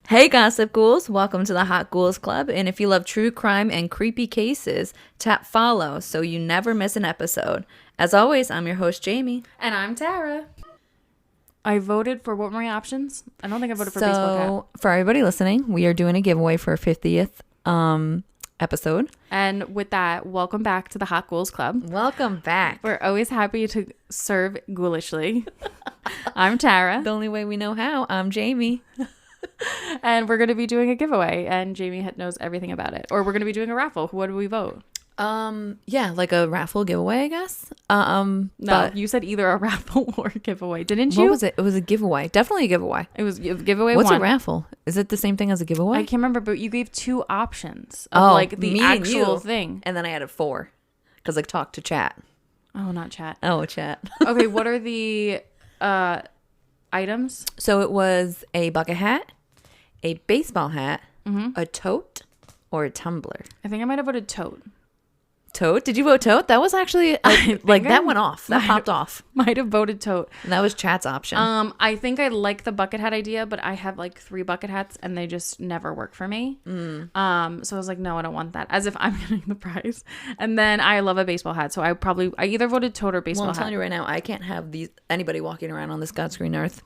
Hey Gossip Ghouls, welcome to the Hot Ghouls Club, and if you love true crime and creepy cases, tap follow so you never miss an episode. As always, I'm your host Jamie. And I'm Tara. I voted for, what were my options? I don't think I voted for baseball cap. For everybody listening, we are doing a giveaway for our 50th episode. And with that, welcome back to the Hot Ghouls Club. Welcome back. We're always happy to serve ghoulishly. I'm Tara. The only way we know how. I'm Jamie. And we're going to be doing a giveaway, and Jamie knows everything about it. Or we're going to be doing a raffle. What do we vote? Yeah, like a raffle giveaway, I guess. No, you said either a raffle or a giveaway, didn't you? What was it? It was a giveaway. Definitely a giveaway. It was a giveaway. What's one. a raffle? Is it the same thing as a giveaway? I can't remember, but you gave two options of like the actual thing. And then I added 4 because I talked to chat. Oh, not chat. Oh, chat. Okay, what are the items? So it was a bucket hat, a baseball hat, a tote, or a tumbler. I think I might have voted tote. Tote? Did you vote tote? That was actually that went off. That popped off. Might have voted tote. And that was chat's option. I think I like the bucket hat idea, but I have like 3 bucket hats and they just never work for me. So I was like, no, I don't want that. As if I'm getting the prize. And then I love a baseball hat, so I either voted tote or baseball I'm hat. telling you right now, I can't have anybody walking around on this God's green earth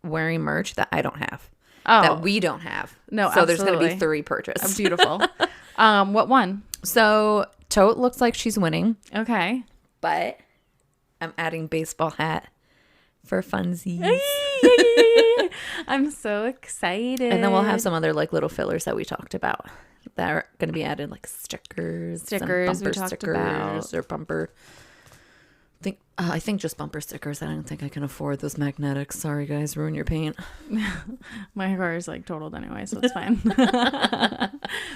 wearing merch that I don't have. That we don't have. No, so absolutely. There's going to be 3 purchased. Beautiful. What one? So tote looks like she's winning, Okay. but I'm adding baseball hat for funsies. I'm so excited. And then we'll have some other like little fillers that we talked about that are going to be added, like stickers, we bumper talked stickers, about. or bumper. I think just bumper stickers. I don't think I can afford those magnetics. Sorry, guys, ruin your paint. My car is like totaled anyway, so it's fine.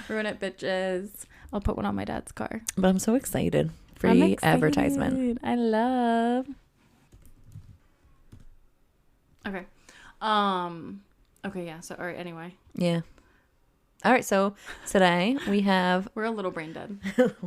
Ruin it, bitches. I'll put one on my dad's car. But I'm so excited. Free advertisement. I love. Okay. Okay, yeah. So, all right. Anyway. Yeah. All right. So today we're a little brain dead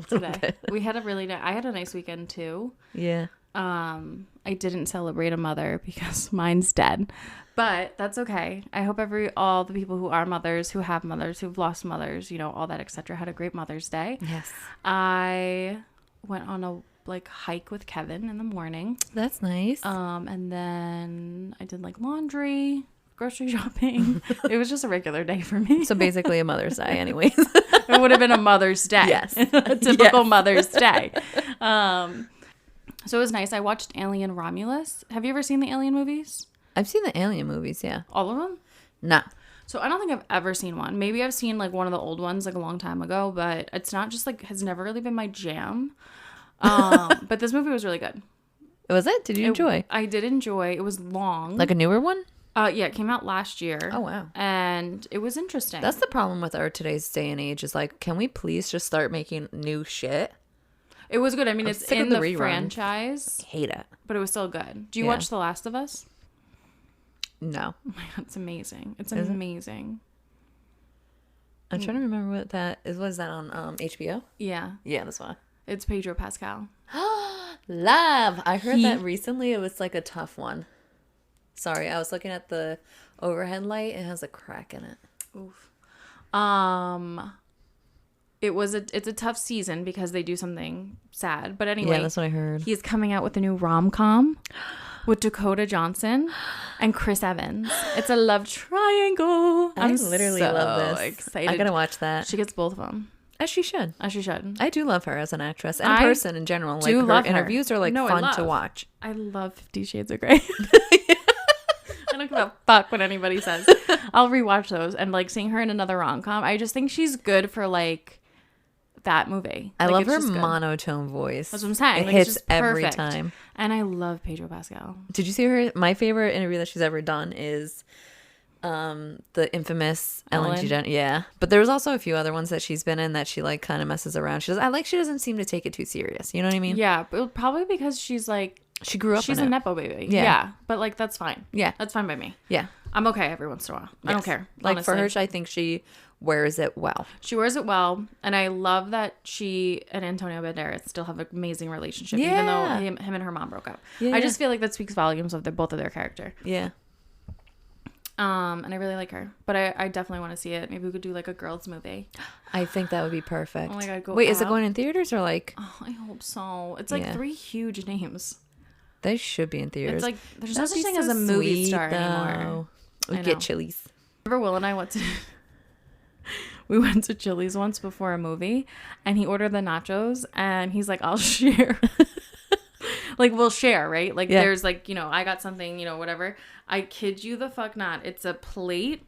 today. bit. We had I had a nice weekend too. Yeah. I didn't celebrate a mother because mine's dead, but that's okay. I hope all the people who are mothers, who have mothers, who've lost mothers, all that, etc., had a great Mother's Day. Yes. I went on a hike with Kevin in the morning. That's nice. And then I did laundry, grocery shopping. It was just a regular day for me. So basically a Mother's Day anyways. It would have been a Mother's Day. Yes. A typical Mother's Day. So it was nice. I watched Alien Romulus. Have you ever seen the Alien movies? I've seen the Alien movies, yeah. All of them? No. So I don't think I've ever seen one. Maybe I've seen one of the old ones a long time ago, but it's not just has never really been my jam. But this movie was really good. Was it? Did you enjoy? I did enjoy. It was long. Like a newer one? Yeah, it came out last year. Oh, wow. And it was interesting. That's the problem with our today's day and age is can we please just start making new shit? It was good. I mean, it's in the reruns. franchise. I hate it. But it was still good. Do you watch The Last of Us? No. Oh my God, it's amazing. It's amazing. I'm trying to remember what that is. Was that on HBO? Yeah. Yeah, that's why. It's Pedro Pascal. Love. I heard that recently. It was a tough one. Sorry, I was looking at the overhead light. It has a crack in it. Oof. It's a tough season because they do something sad. But anyway, yeah, that's what I heard. He's coming out with a new rom-com with Dakota Johnson and Chris Evans. It's a love triangle. I literally love this. Excited. I gotta watch that. She gets both of them. As she should. As she should. I do love her as an actress and person in general. Her interviews are fun to watch. I love 50 Shades of Grey. I don't give a fuck what anybody says. I'll rewatch those and seeing her in another rom-com. I just think she's good for that movie. I love her monotone voice. That's what I'm saying. It hits every time. And I love Pedro Pascal. Did you see her? My favorite interview that she's ever done is the infamous Ellen DeGeneres. Yeah, but there's also a few other ones that she's been in that she kind of messes around. She doesn't seem to take it too serious. You know what I mean? Yeah, but probably because she's she grew up. She's a nepo baby. Yeah, but that's fine. Yeah, that's fine by me. Yeah, I'm okay every once in a while. Yes. I don't care. Honestly. For her, I think she wears it well. She wears it well, and I love that she and Antonio Banderas still have an amazing relationship, even though him and her mom broke up. I just feel like that speaks volumes of both of their character. Yeah. And I really like her, but I definitely want to see it. Maybe we could do like a girls movie. I think that would be perfect. Oh my God, go Wait, is it out. going in theaters or like? Oh, I hope so. It's like 3 huge names. They should be in theaters. It's like there's no That'd such be thing so as a movie sweet, star though. anymore. We I get know. Chili's. Remember Will and I went to we went to Chili's once before a movie, and he ordered the nachos, and he's like, I'll share. Like, we'll share, right? Like, there's like, you know, I got something, you know, whatever. I kid you the fuck not. It's a plate,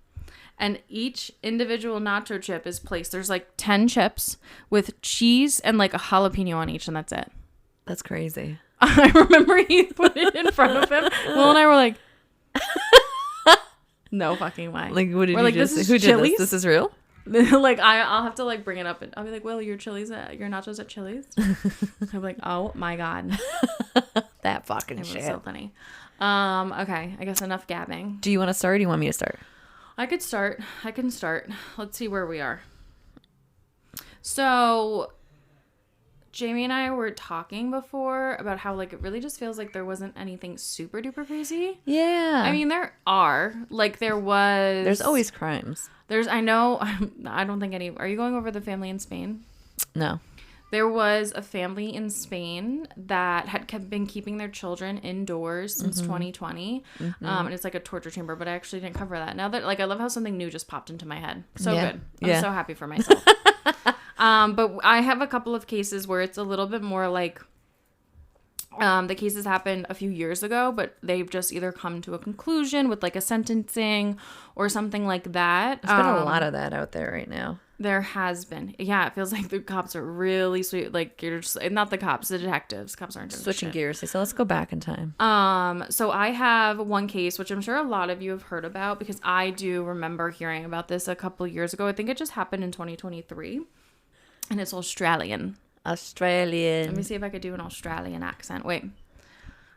and each individual nacho chip is placed. There's like 10 chips with cheese and like a jalapeno on each, and that's it. That's crazy. I remember he put it in front of him. Will and I were like, no fucking way. Like, what did We're you like, just? this is Who did Chili's? this? This is real? Like, I'll have to like bring it up, and I'll be like, Will, your nachos at Chili's? I'll be like, oh my God. That fucking It shit. was so funny. Okay, I guess enough gabbing. Do you want to start or do you want me to start? I can start. Let's see where we are. So Jamie and I were talking before about how like it really just feels like there wasn't anything super duper crazy. Yeah. I mean, there are. Like, there was. There's always crimes. I know. I don't think any. Are you going over the family in Spain? No. There was a family in Spain that had been keeping their children indoors since 2020. And it's like a torture chamber, but I actually didn't cover that. Now that, like, I love how something new just popped into my head. So good. I'm so happy for myself. But I have a couple of cases where it's a little bit more like the cases happened a few years ago, but they've just either come to a conclusion with like a sentencing or something like that. There's been a lot of that out there right now. There has been. Yeah, it feels like the cops are really sweet. Like, you're just, not the cops, the detectives. Cops aren't doing Switching shit. gears. So let's go back in time. So I have one case, which I'm sure a lot of you have heard about because I do remember hearing about this a couple of years ago. I think it just happened in 2023. And it's Australian. Australian. Let me see if I could do an Australian accent. Wait.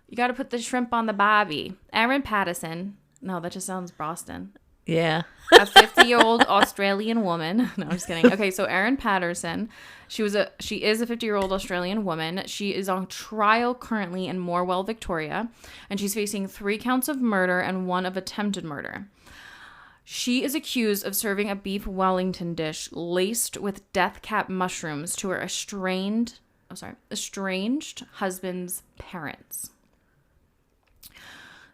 You got to put the shrimp on the barbie. Erin Patterson. No, that just sounds Boston. Yeah. A 50-year-old Australian woman. No, I'm just kidding. Okay, so Erin Patterson, she is a 50-year-old Australian woman. She is on trial currently in Morwell, Victoria, and she's facing 3 counts of murder and 1 of attempted murder. She is accused of serving a beef Wellington dish laced with death cap mushrooms to her estranged husband's parents.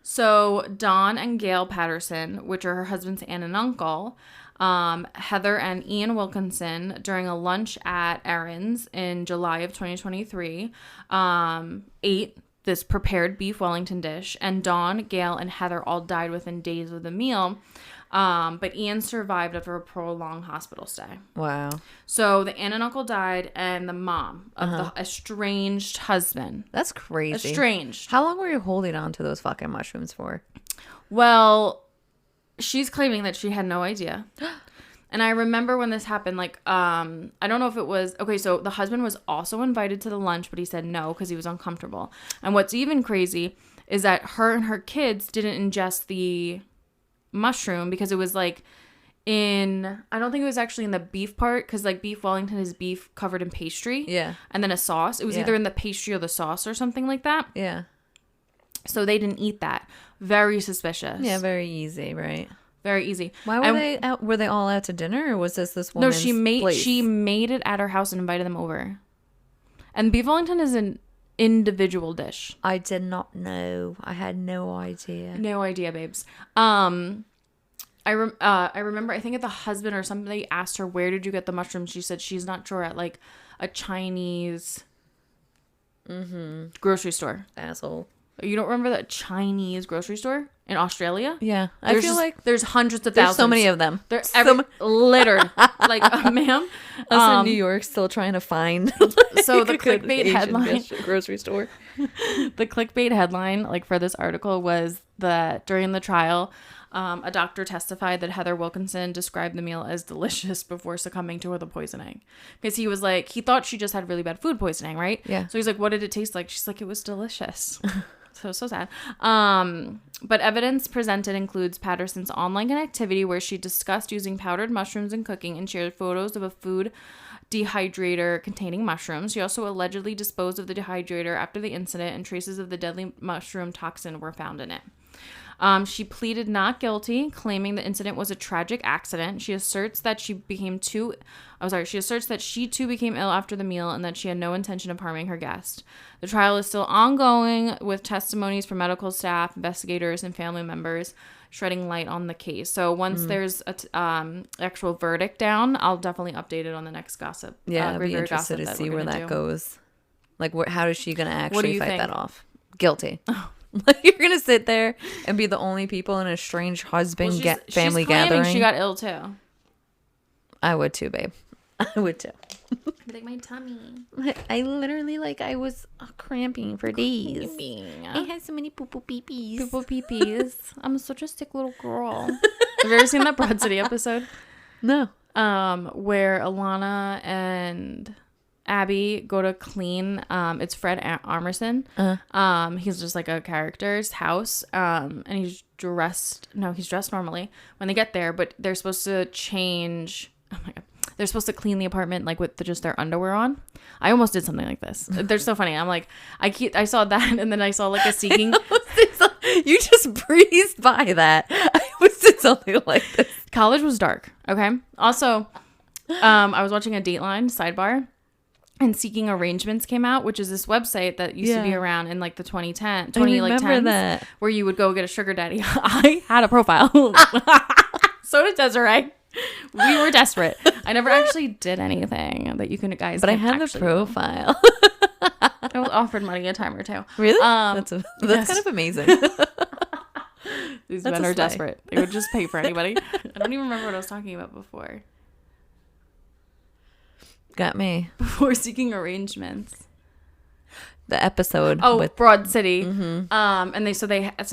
So Dawn and Gail Patterson, which are her husband's aunt and uncle, Heather and Ian Wilkinson, during a lunch at Erin's in July of 2023, ate this prepared beef Wellington dish, and Dawn, Gail, and Heather all died within days of the meal. But Ian survived after a prolonged hospital stay. Wow. So the aunt and uncle died, and the mom of the estranged husband. That's crazy. Estranged. How long were you holding on to those fucking mushrooms for? Well, she's claiming that she had no idea. And I remember when this happened, like, I don't know if it was, okay, so the husband was also invited to the lunch, but he said no because he was uncomfortable. And what's even crazy is that her and her kids didn't ingest the mushroom because it was like I don't think it was actually in the beef part, because like beef Wellington is beef covered in pastry. Yeah. And then a sauce. It was either in the pastry or the sauce or something like that. Yeah. So they didn't eat that. Very suspicious. Yeah, very easy, right? Very easy. Why were they out? Were they all out to dinner, or was this woman's No, place? she made it at her house and invited them over. And beef Wellington is an individual dish. I did not know. I had no idea. No idea, babes. I remember, I think the husband or somebody asked her, where did you get the mushrooms? She said she's not sure, at like a Chinese grocery store. Asshole. You don't remember that Chinese grocery store in Australia? Yeah. I feel like there's hundreds of there's thousands. so many of them. They're littered. Like, ma'am. Us in New York still trying to find So the a good clickbait Asian headline. grocery store. The clickbait headline, like, for this article was that during the trial, a doctor testified that Heather Wilkinson described the meal as delicious before succumbing to the poisoning. Because he was like, he thought she just had really bad food poisoning, right? Yeah. So he's like, what did it taste like? She's like, it was delicious. So sad. But evidence presented includes Patterson's online connectivity, where she discussed using powdered mushrooms in cooking and shared photos of a food dehydrator containing mushrooms. She also allegedly disposed of the dehydrator after the incident, and traces of the deadly mushroom toxin were found in it. She pleaded not guilty, claiming the incident was a tragic accident. She asserts that she asserts that she too became ill after the meal and that she had no intention of harming her guest. The trial is still ongoing with testimonies from medical staff, investigators, and family members shedding light on the case. So once there's a actual verdict down, I'll definitely update it on the next gossip. Yeah, I'd be interested to see where that goes. Like, how is she going to actually fight that off? Guilty. Like, you're going to sit there and be the only people in a strange husband family gathering. She got ill too. I would too, babe. I would too. Like my tummy. I literally, I was cramping for days. I had so many poo-poo pee-pees. Poo-poo pee-pees. I'm such a sick little girl. Have you ever seen that Broad City episode? No. Where Alana and Abby go to clean. It's Fred Armisen. He's just like a character's house. And he's dressed normally when they get there, but they're supposed to change. Oh my God. They're supposed to clean the apartment with just their underwear on. I almost did something like this. They're so funny. I'm like, I saw that, and then I saw a seeking. You just breezed by that. I almost did something like this. College was dark. Okay. Also, I was watching a Dateline sidebar, and Seeking Arrangements came out, which is this website that used to be around in the 2010s, that. where you would go get a sugar daddy. I had a profile. So did Desiree. We were desperate. I never actually did anything that you can guys. But I had the profile. I was offered money a time or two. Really? That's kind of amazing. These men are desperate. They would just pay for anybody. I don't even remember what I was talking about before. Got me. Before Seeking Arrangements. The episode. With Broad City. Mm-hmm. And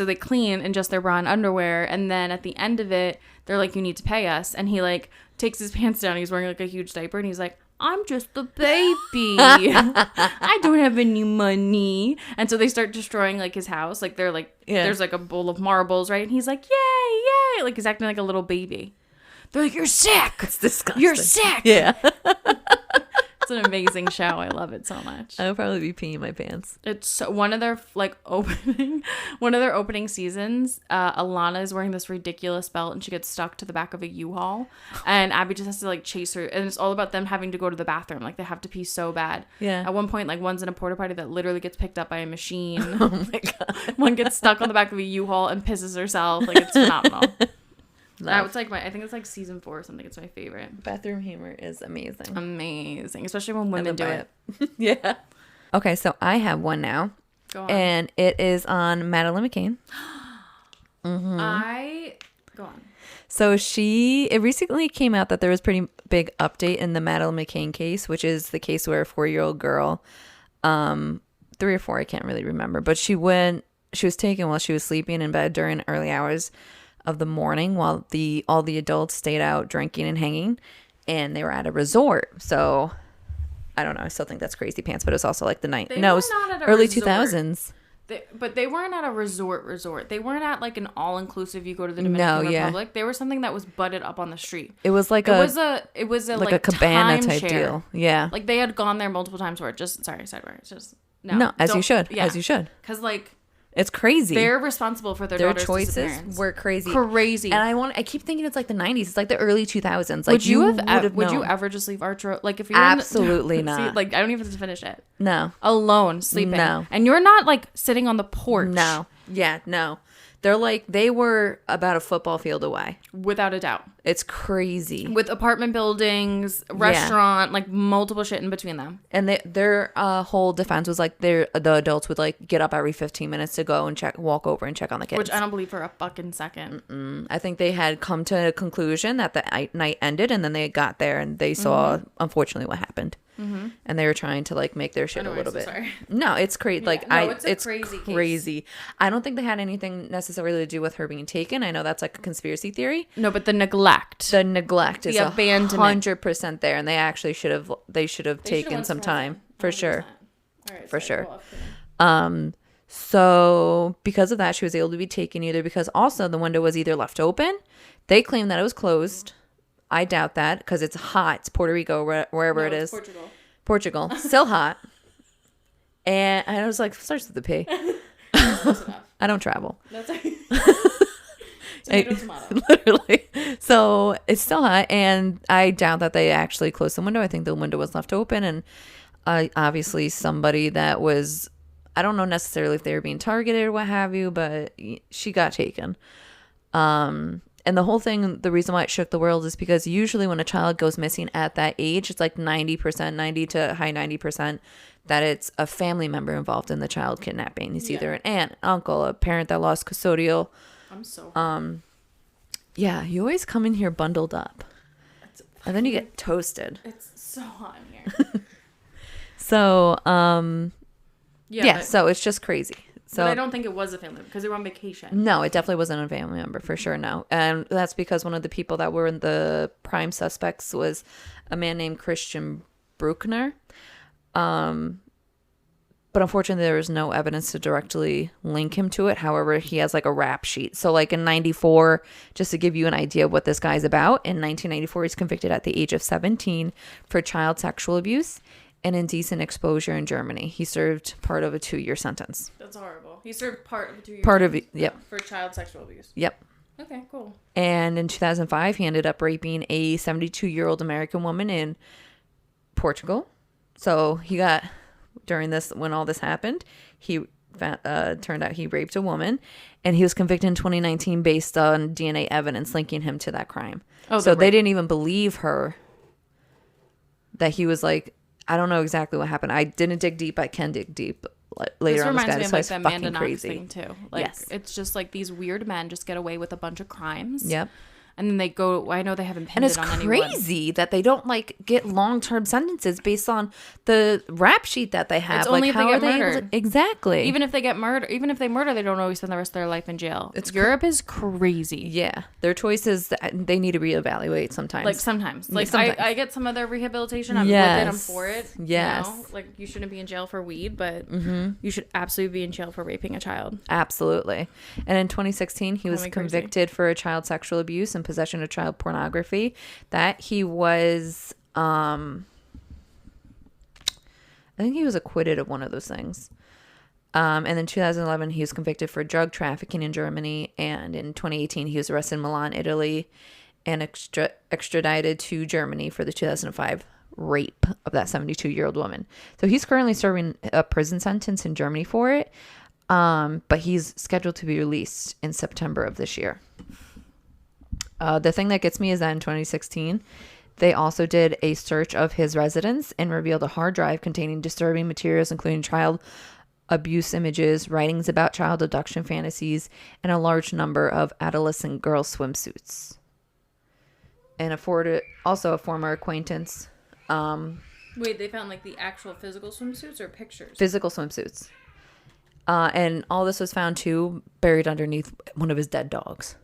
they clean in just their bra and underwear, and then at the end of it, they're like, "You need to pay us." And he takes his pants down. He's wearing a huge diaper, and he's like, "I'm just the baby. I don't have any money." And so they start destroying his house. There's a bowl of marbles, right? And he's like, "Yay, yay!" He's acting like a little baby. They're like, "You're sick. It's disgusting. You're sick." Yeah. It's an amazing show. I love it so much. I would probably be peeing my pants. It's one of their opening seasons. Alana is wearing this ridiculous belt, and she gets stuck to the back of a U-Haul, and Abby just has to chase her, and it's all about them having to go to the bathroom. They have to pee so bad. Yeah. At one point, one's in a porta potty that literally gets picked up by a machine. Oh my God. One gets stuck on the back of a U-Haul and pisses herself. It's phenomenal. It's I think it's season 4 or something. It's my favorite. Bathroom humor is amazing. Amazing. Especially when women do it. Yeah. Okay, so I have one now. Go on. And it is on Madeleine McCann. Mm-hmm. Go on. So it recently came out that there was a pretty big update in the Madeleine McCann case, which is the case where a 4-year-old girl, 3 or 4, I can't really remember, but she was taken while she was sleeping in bed during early hours of the morning while all the adults stayed out drinking and hanging, and they were at a resort. So I don't know, I still think that's crazy pants, but it's also the night. No, it was early resort. 2000s. But they weren't at a resort. They weren't at an all-inclusive you go to the Dominican Republic. They were something that was butted up on the street. It was a cabana type deal. Yeah. They had gone there multiple times for it. Sidebar. It's just no, as you should. Yeah. As you should. Cuz it's crazy. They're responsible for their daughter's choices were crazy. And I keep thinking it's the 90s. It's the early 2000s. Would you ever just leave Archer? If you're absolutely not. See, I don't even have to finish it. No. Alone sleeping. No. And you're not sitting on the porch. No. Yeah. No. They're they were about a football field away. Without a doubt. It's crazy. With apartment buildings, restaurant, multiple shit in between them. And their whole defense was the adults would get up every 15 minutes to go and walk over and check on the kids. Which I don't believe for a fucking second. Mm-mm. I think they had come to a conclusion that the night ended, and then they got there and they saw, unfortunately, what happened. Mm-hmm. And they were trying to make their shit a little bit. Sorry. No, it's crazy. It's crazy. I don't think they had anything necessarily to do with her being taken. I know that's a conspiracy theory. No, but the neglect. The neglect is abandonment. 100% there, and they actually should have taken some time for sure. All right, for sure. So because of that, she was able to be taken, either because also the window was either left open. They claim that it was closed. I doubt that because it's hot. It's Puerto Rico, wherever it is. Portugal. Still hot. And I was starts with the P. I don't travel. That's Tomato. Literally. So it's still hot, and I doubt that they actually closed the window. I think the window was left open, and obviously somebody that was, I don't know necessarily if they were being targeted or what have you, but she got taken. And the whole thing, the reason why it shook the world is because usually when a child goes missing at that age, it's like 90%, 90 to high 90%, that it's a family member involved in the child kidnapping. It's either an aunt, uncle, a parent that lost custodial. I'm so Yeah, you always come in here bundled up. And then you get toasted. It's so hot in here. So, yeah, so it's just crazy. So but I don't think it was a family because they were on vacation. No, it definitely wasn't a family member for sure. No. And that's because one of the people that were in the prime suspects was a man named Christian Bruckner. But unfortunately, there was no evidence to directly link him to it. However, he has like a rap sheet. So like in 94, just to give you an idea of what this guy's about, in 1994, he's convicted at the age of 17 for child sexual abuse and indecent exposure in Germany. He served part of a 2-year sentence. That's horrible. He served part of a 2-year Part of sentence it, yep. For child sexual abuse. Yep. Okay, cool. And in 2005, he ended up raping a 72-year-old American woman in Portugal. So he got, during this, when all this happened, he turned out he raped a woman, and he was convicted in 2019 based on DNA evidence linking him to that crime. Oh, so they didn't even believe her that he was like, I don't know exactly what happened. I didn't dig deep. I can dig deep later on. This reminds me of like the Amanda Knox thing too. Like, yes. It's just like these weird men just get away with a bunch of crimes. Yep. And then they go, I know they haven't pinned it on anyone. And it's crazy that they don't like get long-term sentences based on the rap sheet that they have. It's only like, if they get murdered. Exactly. Even if they get murdered, even if they murder, they don't always spend the rest of their life in jail. Europe is crazy. Yeah. Their choices, they need to reevaluate sometimes. Like sometimes. Like sometimes. I get some of their rehabilitation. I'm with it. I'm for it. Yes. You know? Like you shouldn't be in jail for weed, but you should absolutely be in jail for raping a child. Absolutely. And in 2016, he was convicted for child sexual abuse and possession of child pornography. That he was I think he was acquitted of one of those things. And in 2011 he was convicted for drug trafficking in Germany, and in 2018 he was arrested in Milan, Italy, and extradited to Germany for the 2005 rape of that 72-year-old woman. So he's currently serving a prison sentence in Germany for it, but he's scheduled to be released in September of this year. The thing that gets me is that in 2016, they also did a search of his residence and revealed a hard drive containing disturbing materials, including child abuse images, writings about child abduction fantasies, and a large number of adolescent girl swimsuits. And also a former acquaintance. Wait, they found like the actual physical swimsuits or pictures? Physical swimsuits. And all this was found too buried underneath one of his dead dogs.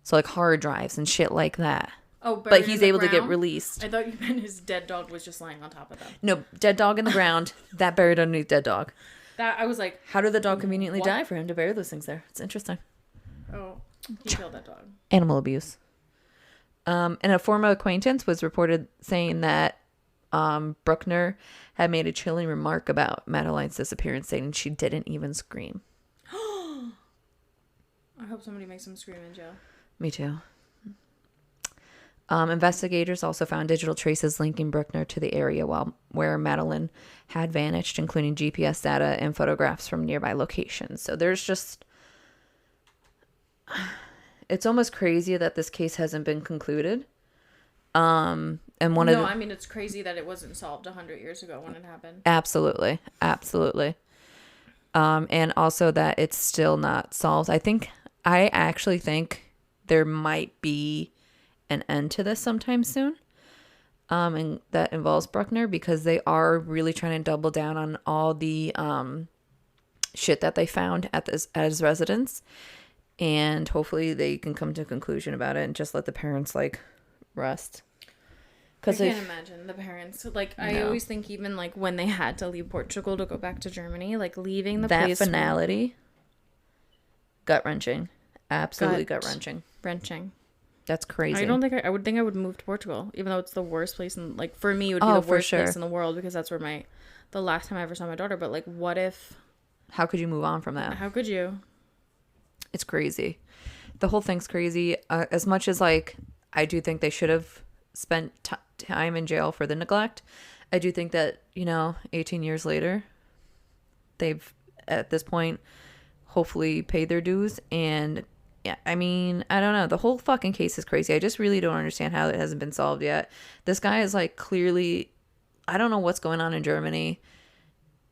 So like hard drives and shit like that. Oh, but he's able to get released. I thought you meant his dead dog was just lying on top of them. No, dead dog in the ground, that buried underneath dead dog. That I was like, how did the dog conveniently die for him to bury those things there? It's interesting. Oh, he killed that dog. Animal abuse. And a former acquaintance was reported saying that Bruckner had made a chilling remark about Madeline's disappearance, saying she didn't even scream. I hope somebody makes him scream in jail. Me too. Investigators also found digital traces linking Bruckner to the area where Madeline had vanished, including GPS data and photographs from nearby locations. So there's just... It's almost crazy that this case hasn't been concluded. I mean, it's crazy that it wasn't solved 100 years ago when it happened. Absolutely. Absolutely. And also that it's still not solved. I actually think there might be an end to this sometime soon. And that involves Bruckner, because they are really trying to double down on all the shit that they found at his residence. And hopefully they can come to a conclusion about it and just let the parents like rest. I can't imagine the parents. Like, I always think even like when they had to leave Portugal to go back to Germany, like leaving the place. That finality. Gut-wrenching. Absolutely gut-wrenching. That's crazy. I would think I would move to Portugal, even though it's the worst place. And like for me, it would be the worst place in the world, because that's where the last time I ever saw my daughter. But like, what if? How could you move on from that? How could you? It's crazy. the whole thing's crazy. As much as like I do think they should have spent time in jail for the neglect, I do think that 18 years later, they've at this point hopefully paid their dues. And yeah, I mean, I don't know. The whole fucking case is crazy. I just really don't understand how it hasn't been solved yet. This guy is like clearly, I don't know what's going on in Germany,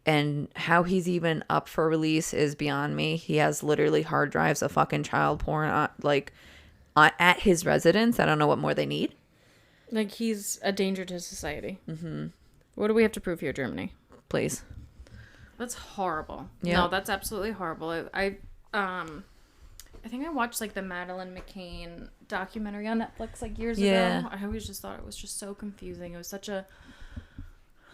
and how he's even up for release is beyond me. He has literally hard drives of fucking child porn at his residence. I don't know what more they need. Like, he's a danger to society. Mm-hmm. What do we have to prove here, Germany? Please. That's horrible. Yeah. No, that's absolutely horrible. I think I watched like the Madeleine McCann documentary on Netflix like years ago. I always just thought it was just so confusing. It was such a,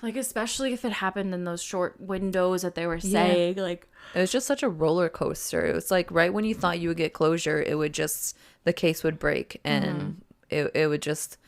like, especially if it happened in those short windows that they were saying. Like, it was just such a roller coaster. It was like right when you thought you would get closure, it would just, the case would break, and it would just,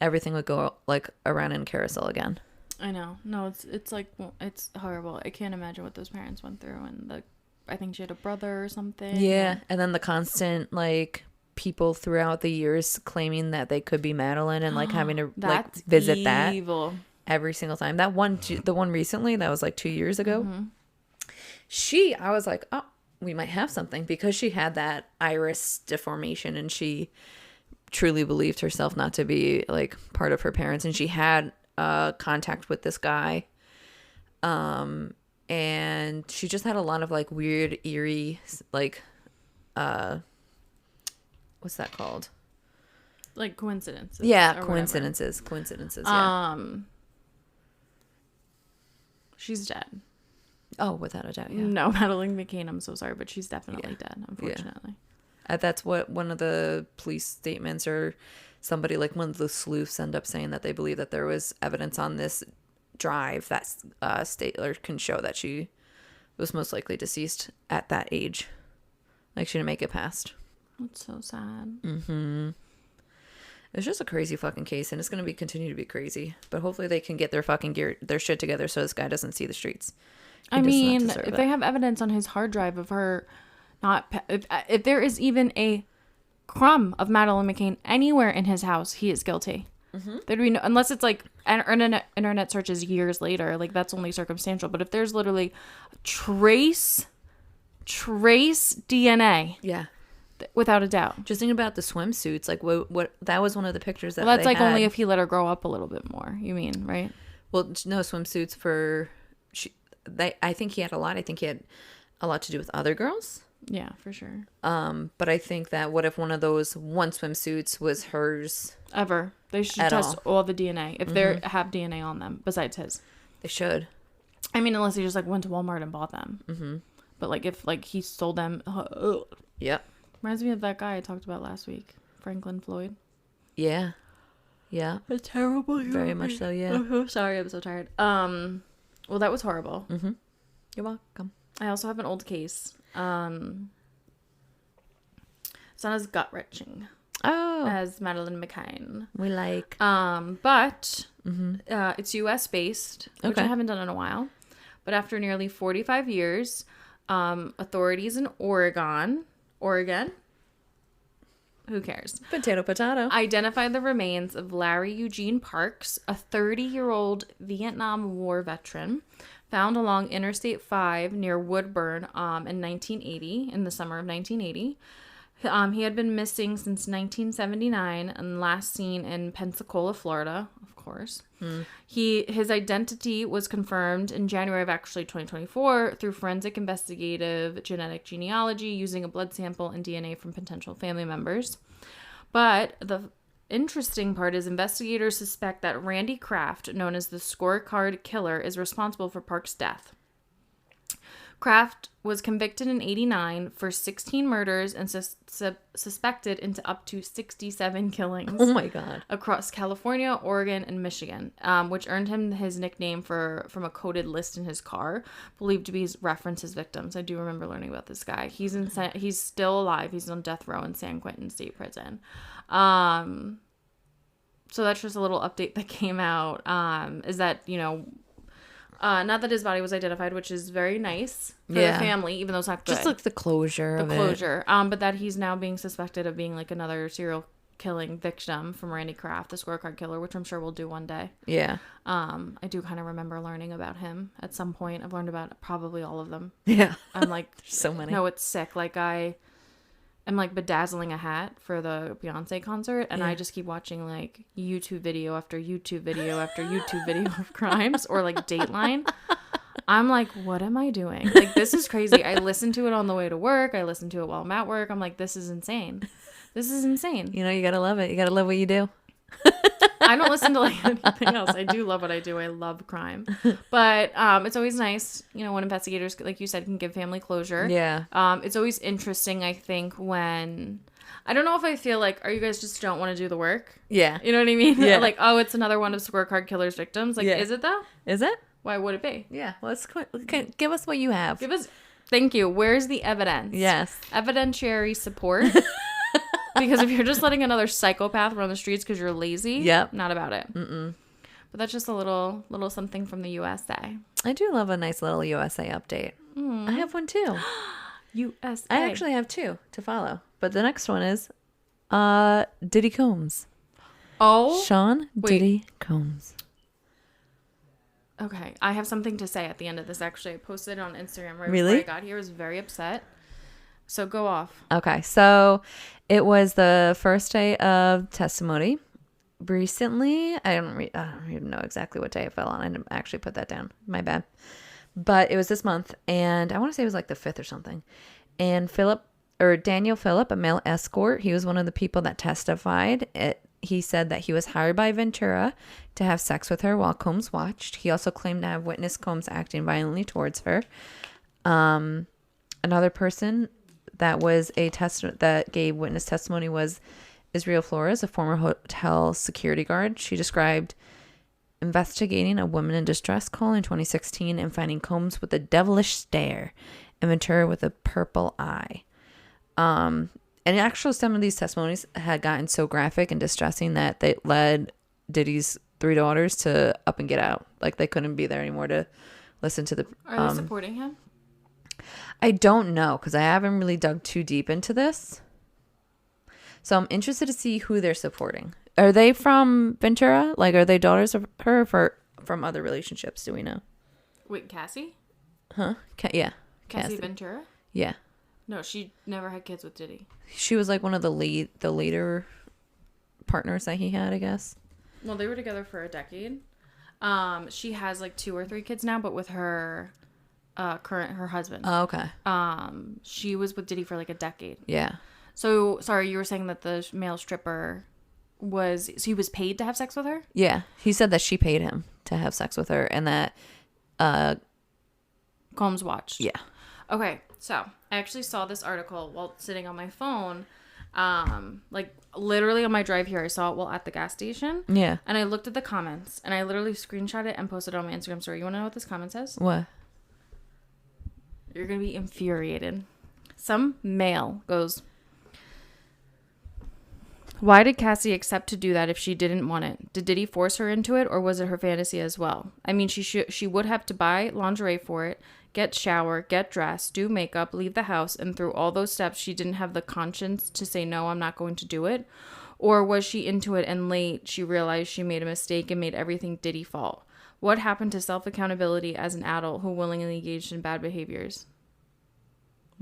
everything would go like around in carousel again. I know. No, it's like, it's horrible. I can't imagine what those parents went through. And I think she had a brother or something. Yeah. And then the constant like people throughout the years claiming that they could be Madeline, and like having to like visit evil. That every single time. That one, the one recently, that was like 2 years ago. I was like, oh, we might have something, because she had that iris deformation, and she truly believed herself not to be like part of her parents. And she had contact with this guy, and she just had a lot of like weird, eerie, like what's that called, like coincidences? Coincidences. Yeah. She's dead. Oh, without a doubt. Yeah. No, Madeleine McCann, I'm so sorry, but she's definitely dead, unfortunately. That's what one of the police statements, or somebody, like one of the sleuths, end up saying, that they believe that there was evidence on this drive that Statler can show that she was most likely deceased at that age. Like, she didn't make it past. That's so sad. It's just a crazy fucking case, and it's going to continue to be crazy. But hopefully they can get their fucking their shit together, so this guy doesn't see the streets. I mean, if they have evidence on his hard drive of her not, if there is even a crumb of Madeleine McCann anywhere in his house, he is guilty. There'd be no, unless it's like internet searches years later, like that's only circumstantial. But if there's literally trace DNA, without a doubt. Just think about the swimsuits. Like what that was one of the pictures that. Well, that's like had. Only if he let her grow up a little bit more. You mean, right? Well, no swimsuits for. I think he had a lot. I think he had a lot to do with other girls. Yeah, for sure. But I think that what if one of those swimsuits was hers? Ever. They should test all the DNA if they have DNA on them besides his. They should. I mean, unless he just like went to Walmart and bought them. But like if like he sold them. Yep. Reminds me of that guy I talked about last week, Franklin Floyd. Yeah. Yeah. A terrible human. Very much so. Yeah. Oh, sorry, I'm so tired. Well, that was horrible. You're welcome. I also have an old case. It's not as gut-wrenching as Madeleine McCann. We like. But it's U.S. based, which I haven't done in a while. But after nearly 45 years, authorities in Oregon, who cares? Potato. Identified the remains of Larry Eugene Parks, a 30-year-old Vietnam War veteran, found along Interstate 5 near Woodburn in 1980, in the summer of 1980. He had been missing since 1979 and last seen in Pensacola, Florida, of course. His identity was confirmed in January of actually 2024 through forensic investigative genetic genealogy using a blood sample and DNA from potential family members. But the interesting part is investigators suspect that Randy Kraft, known as the Scorecard Killer, is responsible for Park's death. Kraft was convicted in 1989 for 16 murders and suspected into up to 67 killings. Oh my God. Across California, Oregon, and Michigan, which earned him his nickname from a coded list in his car, believed to be reference his victims. I do remember learning about this guy. He's still alive. He's on death row in San Quentin State Prison. So that's just a little update that came out, is that, Not that his body was identified, which is very nice for the family, even though it's not good. Just like the closure of it. But that he's now being suspected of being like another serial killing victim from Randy Kraft, the scorecard killer, which I'm sure we'll do one day. Yeah. I do kind of remember learning about him at some point. I've learned about probably all of them. Yeah. I'm like, so many. No, it's sick. Like I'm like bedazzling a hat for the Beyonce concert, and I just keep watching like YouTube video after YouTube video after YouTube video of crimes, or like Dateline. I'm like, what am I doing? Like, this is crazy. I listen to it on the way to work. I listen to it while I'm at work. I'm like, this is insane. This is insane. You know, you gotta love it. You gotta love what you do. I don't listen to like anything else. I do love what I do. I love crime. But it's always nice, you know, when investigators, like you said, can give family closure. Yeah. It's always interesting, I think, when... I don't know if I feel like, are you guys just don't want to do the work? Yeah. You know what I mean? Yeah. Like, oh, it's another one of scorecard killer's victims. Like, is it though? Is it? Why would it be? Yeah. Let's give us what you have. Thank you. Where's the evidence? Yes. Evidentiary support. Because if you're just letting another psychopath run the streets because you're lazy, not about it. Mm-mm. But that's just a little something from the USA. I do love a nice little USA update. I have one too. USA. I actually have two to follow. But the next one is Diddy Combs. Oh. Sean Diddy Combs. Okay. I have something to say at the end of this, actually. I posted it on Instagram right before I got here. I was very upset. So go off. Okay. So it was the first day of testimony. Recently, I don't even know exactly what day it fell on. I didn't actually put that down. My bad. But it was this month, and I want to say it was like the 5th or something. And Daniel Phillip, a male escort, he was one of the people that testified. He said that he was hired by Ventura to have sex with her while Combs watched. He also claimed to have witnessed Combs acting violently towards her. Another person that was that gave witness testimony was Israel Flores, a former hotel security guard. She described investigating a woman in distress call in 2016 and finding Combs with a devilish stare and Ventura with a purple eye. And actually, some of these testimonies had gotten so graphic and distressing that they led Diddy's 3 daughters to up and get out. Like, they couldn't be there anymore to listen to the... Are they supporting him? I don't know, because I haven't really dug too deep into this. So I'm interested to see who they're supporting. Are they from Ventura? Like, are they daughters of her or from other relationships? Do we know? Wait, Cassie? Huh? Yeah. Cassie Ventura? Yeah. No, she never had kids with Diddy. She was like one of the later partners that he had, I guess. Well, they were together for a decade. She has like 2 or 3 kids now, but with her her husband. Oh, okay. She was with Diddy for like a decade. Yeah. So, sorry, you were saying that the male stripper he was paid to have sex with her? Yeah. He said that she paid him to have sex with her and that Combs watched. Yeah. Okay, so I actually saw this article while sitting on my phone. Like literally on my drive here, I saw it while at the gas station. Yeah. And I looked at the comments and I literally screenshot it and posted it on my Instagram story. You want to know what this comment says? What? You're going to be infuriated. Some male goes, "Why did Cassie accept to do that if she didn't want it? Did Diddy force her into it, or was it her fantasy as well? I mean, she would have to buy lingerie for it, get shower, get dressed, do makeup, leave the house, and through all those steps, she didn't have the conscience to say, no, I'm not going to do it? Or was she into it and late she realized she made a mistake and made everything Diddy fault? What happened to self-accountability as an adult who willingly engaged in bad behaviors?"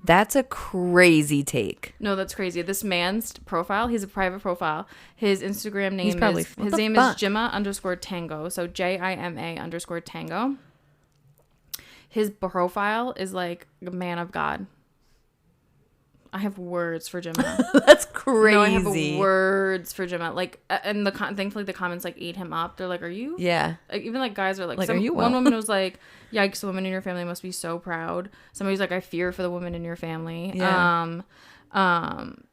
That's a crazy take. No, that's crazy. This man's profile, he's a private profile. His Instagram name is Jima_Tango. So Jima_Tango. His profile is like a man of God. I have words for Jima. That's crazy. No, I have words for Jima. Like, and thankfully the comments like ate him up. They're like, "Are you?" Yeah. Like, even like guys are like, are you well? One woman was like, "Yikes, the women in your family must be so proud." Somebody's like, "I fear for the women in your family." Yeah.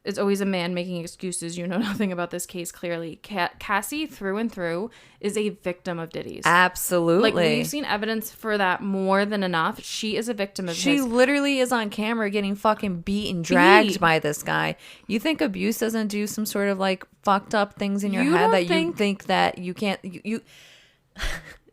It's always a man making excuses. You know nothing about this case clearly. Cassie, through and through, is a victim of Diddy's. Absolutely. Like, we've seen evidence for that more than enough. She is a victim of his. She literally is on camera getting fucking beat and dragged by this guy. You think abuse doesn't do some sort of like fucked up things in your head that you think that you can't... You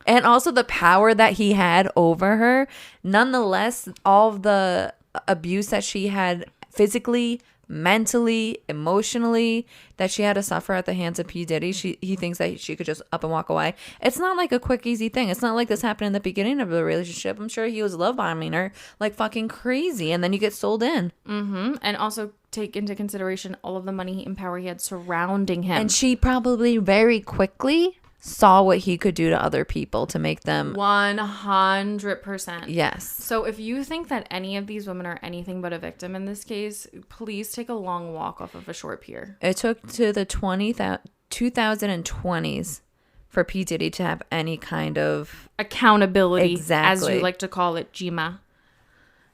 And also the power that he had over her. Nonetheless, all of the abuse that she had physically, mentally, emotionally, that she had to suffer at the hands of P. Diddy, he thinks that she could just up and walk away. It's not like a quick, easy thing. It's not like this happened in the beginning of the relationship. I'm sure he was love bombing her like fucking crazy, and then you get sold in. And also take into consideration all of the money and power he had surrounding him. And she probably very quickly saw what he could do to other people to make them 100%. Yes. So if you think that any of these women are anything but a victim in this case, please take a long walk off of a short pier. It took to the 2020s for P. Diddy to have any kind of accountability, exactly, as you like to call it, Jima.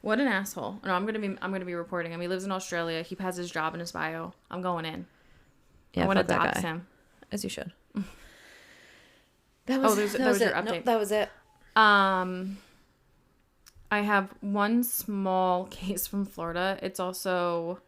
What an asshole. No, I'm gonna be reporting him. He lives in Australia. He has his job in his bio. I'm going in. Yeah, I want to fuck that dox guy. him. As you should. That was your it. update. Nope, that was it. I have one small case from Florida. It's also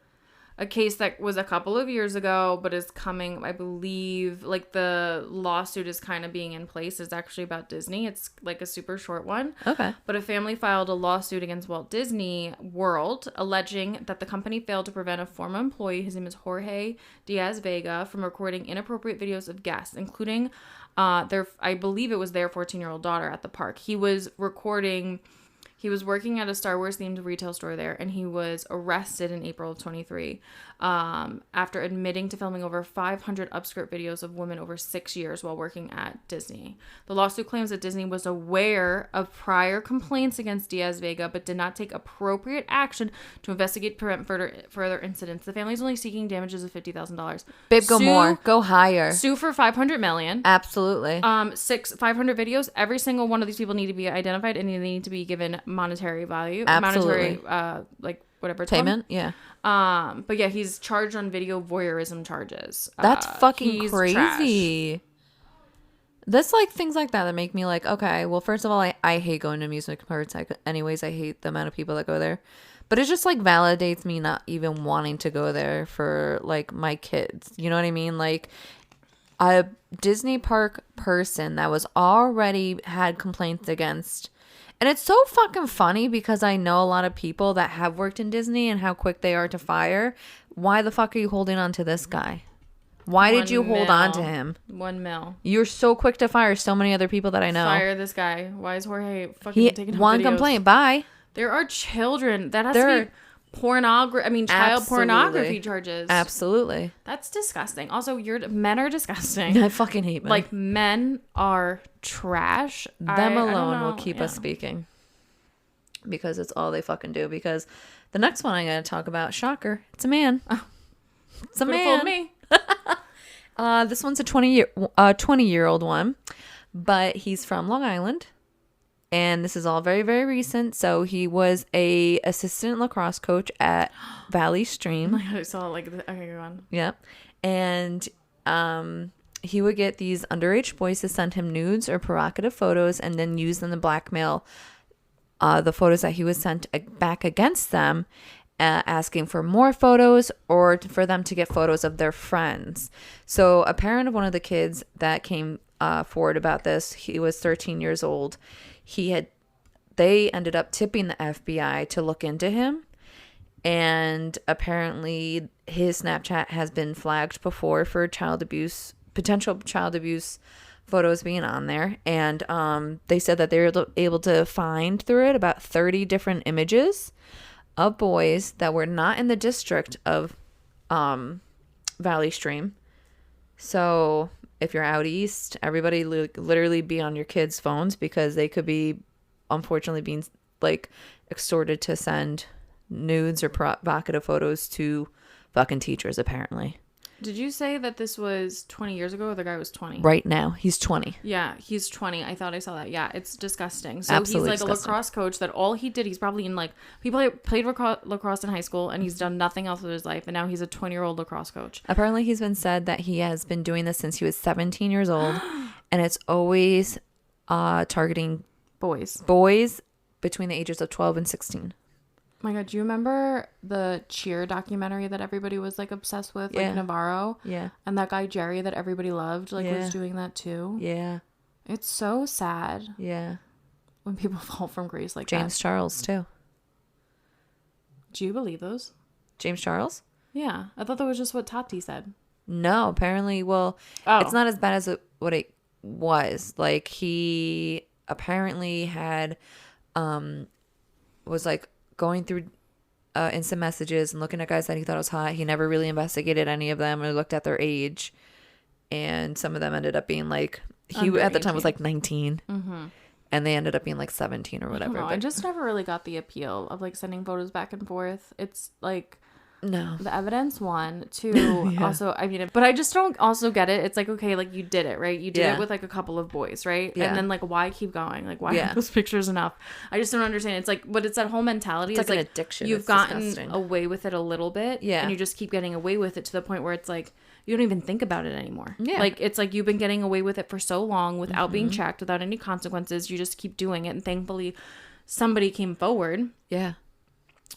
a case that was a couple of years ago, but is coming, I believe, like the lawsuit is kind of being in place. It's actually about Disney. It's like a super short one. Okay. But a family filed a lawsuit against Walt Disney World, alleging that the company failed to prevent a former employee, his name is Jorge Diaz Vega, from recording inappropriate videos of guests, including I believe it was their 14-year-old daughter at the park. He was working at a Star Wars themed retail store there, and he was arrested in April of 23 after admitting to filming over 500 upskirt videos of women over 6 years while working at Disney. The lawsuit claims that Disney was aware of prior complaints against Diaz Vega, but did not take appropriate action to investigate prevent further incidents. The family is only seeking damages of $50,000. Babe, go more. Go higher. Sue for $500 million. Absolutely. 500 videos. Every single one of these people need to be identified, and they need to be given monetary value. Absolutely. Monetary, whatever it's payment. called. Yeah. But yeah, he's charged on video voyeurism charges. That's fucking crazy. Trash. That's like things like that make me like, okay, well, first of all, I hate going to amusement parks. Anyways, I hate the amount of people that go there. But it just like validates me not even wanting to go there for like my kids. You know what I mean? Like a Disney park person that was already had complaints against. And it's so fucking funny because I know a lot of people that have worked in Disney and how quick they are to fire. Why the fuck are you holding on to this guy? Why did you hold on to him? $1 million. You're so quick to fire so many other people that I know. Fire this guy. Why is Jorge fucking taking one videos? complaint. Bye. There are children. That has to be pornography. I mean, child pornography charges. Absolutely. That's disgusting. Also, men are disgusting. I fucking hate men. Like, men are trash. Them alone will keep us speaking. Because it's all they fucking do. Because the next one I'm going to talk about, shocker, it's a man. Oh. It's a man. Fooled me. This one's a 20-year-old one. But he's from Long Island. And this is all very, very recent. So he was a assistant lacrosse coach at Valley Stream. Oh my God, I saw like okay, go on. Yep. And he would get these underage boys to send him nudes or provocative photos and then use them to blackmail the photos that he was sent back against them, asking for more photos or for them to get photos of their friends. So a parent of one of the kids that came forward about this, he was 13 years old. They ended up tipping the FBI to look into him, and apparently his Snapchat has been flagged before for potential child abuse photos being on there. And they said that they were able to find through it about 30 different images of boys that were not in the district of Valley Stream. So if you're out east, everybody literally be on your kids' phones because they could be, unfortunately, being like extorted to send nudes or provocative photos to fucking teachers, apparently. Did you say that this was 20 years ago or the guy was 20? Right now, he's 20. Yeah, he's 20. I thought I saw that. Yeah, it's disgusting. So Absolutely he's like disgusting. a lacrosse coach that all he did, he's probably in like, he played lacrosse in high school and he's done nothing else with his life. And now he's a 20-year-old lacrosse coach. Apparently, he's been said that he has been doing this since he was 17 years old. And it's always targeting boys between the ages of 12 and 16. Oh my God, do you remember the Cheer documentary that everybody was like obsessed with? Like Navarro? Yeah. And that guy Jerry that everybody loved was doing that too? Yeah. It's so sad Yeah. when people fall from grace like James that. Charles, too. Do you believe those? James Charles? Yeah. I thought that was just what Tati said. No, apparently, well, Oh. it's not as bad as what it was. Like, he apparently had, was like going through instant messages and looking at guys that he thought was hot. He never really investigated any of them or looked at their age. And some of them ended up being like, he Under at the time 18. was like 19. Mm-hmm. And they ended up being like 17 or whatever. I just never really got the appeal of like sending photos back and forth. It's like, no. the evidence, one, two, Yeah. also, I mean, but I just don't also get it. It's like, okay, like you did it, right? You did Yeah. it with like a couple of boys, right? Yeah. And then like, why keep going? Like, why Yeah. aren't those pictures enough? I just don't understand. It's like, but it's that whole mentality. It's like an addiction. You've It's gotten disgusting. away with it a little bit. Yeah. And you just keep getting away with it to the point where it's like, you don't even think about it anymore. Yeah. Like, it's like you've been getting away with it for so long without being Mm-hmm. checked, without any consequences. You just keep doing it. And thankfully, somebody came forward. Yeah.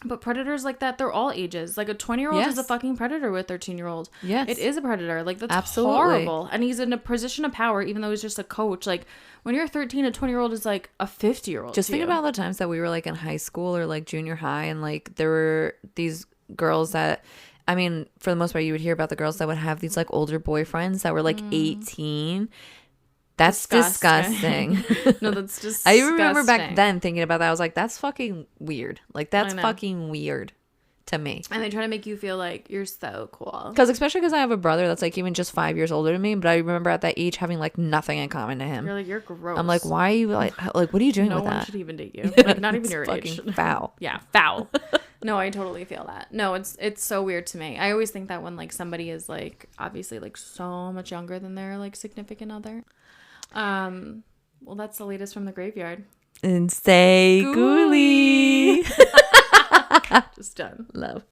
But predators like that, they're all ages. Like a 20-year-old is a Yes. fucking predator with their 13-year-old. Yes. It is a predator. Like, that's Absolutely. horrible. And he's in a position of power, even though he's just a coach. Like, when you're 13, a 20-year-old is like a 50-year-old. Just think about the times that we were like in high school or like junior high, and like there were these girls that, I mean, for the most part, you would hear about the girls that would have these like older boyfriends that were like 18. That's disgusting. No, that's disgusting. I remember back then thinking about that. I was like, that's fucking weird. Like, that's I know. fucking weird to me. And they try to make you feel like you're so cool. Especially because I have a brother that's like even just 5 years older than me, but I remember at that age having like nothing in common to him. You're like, you're gross. I'm like, why are you like what are you doing No with one that? should even date you. Like, not even It's your age. fucking foul. Yeah, foul. No, I totally feel that. No, it's so weird to me. I always think that when like somebody is like obviously like so much younger than their like significant other. Well, that's the latest from the graveyard. And say ghoulie. Just done. Love.